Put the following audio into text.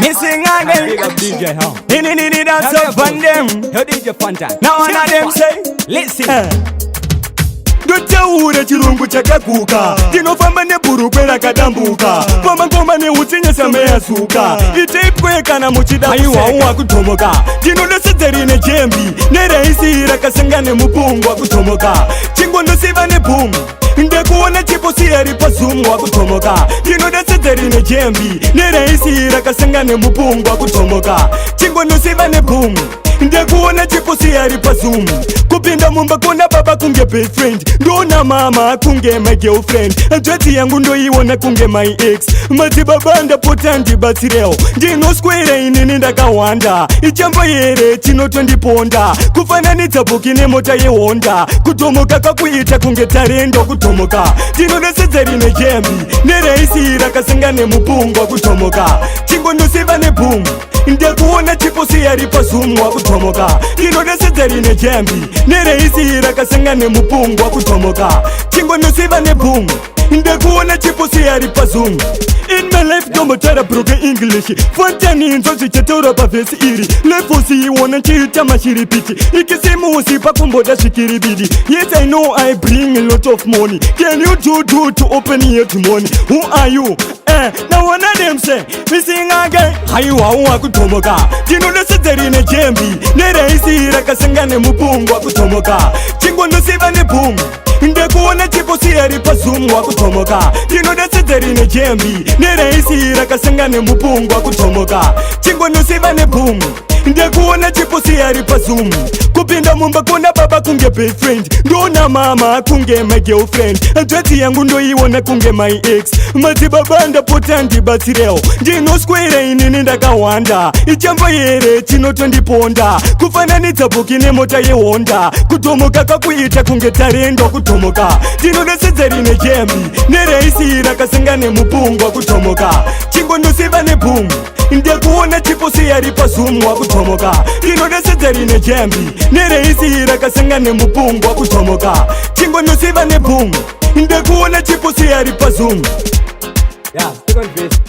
Missing again. Big up DJ, huh? Nini dance up on them. How DJ Fanta? Now one of them say, listen. Ndotaura chirungu chakakuka tinofamba nebhurukwe rakadambuka pamangoma neutsinye meyasuka iteipwe kana muchida aiwawa kutomoka tinodosedza rine jembi nereisi rakasanga nemupungwa kutomoka chingondosiva nebhumu ndekuona chiposiya ripazumu wakutomoka tinodosedza rine jembi nereisi rakasanga nemupungwa kutomoka chingondosiva nebhumu ndekuona chiposiya ripazumu kupinda mumba kona baba kunge best friend ndona mama kunge my girlfriend njodzi yangu ndoiona kunge my ex madzibaba ndapota ndibatsirewo ndinoswera inini ndakawanda ichambo here chinotondiponda kufananidza bhuki nemota yehonda kutomoka kakuita kunge tarendo kutomoka tinodosedza rine jembi nereisi rakasanga nemupungwa kutomoka chingondosiva nebhumu ndekuona chiposiya ripazumu wakutomoka tinodosedza rine jembi nereisi rakasanga nemupungwa kutomoka chingondosiva nebhumu ndekuona chiposiya ripazumu. In my life tomotara broken English Fantani nzozi chetaura pavesi iri Lefosi iwona chiita mashiripiti Ikisimusi pakumboda shikiribidi. Yes I know I bring a lot of money. Can you do to open here to money? Who are you? Now one of them say missing again. Haiwa kutomoka tinodosedza rine jembi nereisi rakasanga nemupungwa kutomoka chingondosiva nebhumu ndekuona chiposiya ripazumu wakutomoka tinodosedza rine jembi nereisi rakasanga nemupungwa kutomoka chingondosiva nebhumu ndekuona chiposiya ripazumu kupinda mumba kona baba kunge best friend ndona mama kunge my girlfriend njodzi yangu ndoiona kunge my ex madzibaba ndapota ndibatsirewo ndinoswera inini ndakawanda ichambo here chinotondiponda kufananidza bhuki nemota yehonda kutomoka kakuita kunge tarendo kutomoka tinodosedza rine jembi nereisi rakasanga nemupungwa kutomoka chingondosiva nebhumu ndekuona chiposiya ripazumu wakutomoka tinodosedza rine jembi nereisi rakasanga nemupungwa kutomoka chingondosiva nebhumu ndekuona chiposiya ripazumu. Yeah, second base.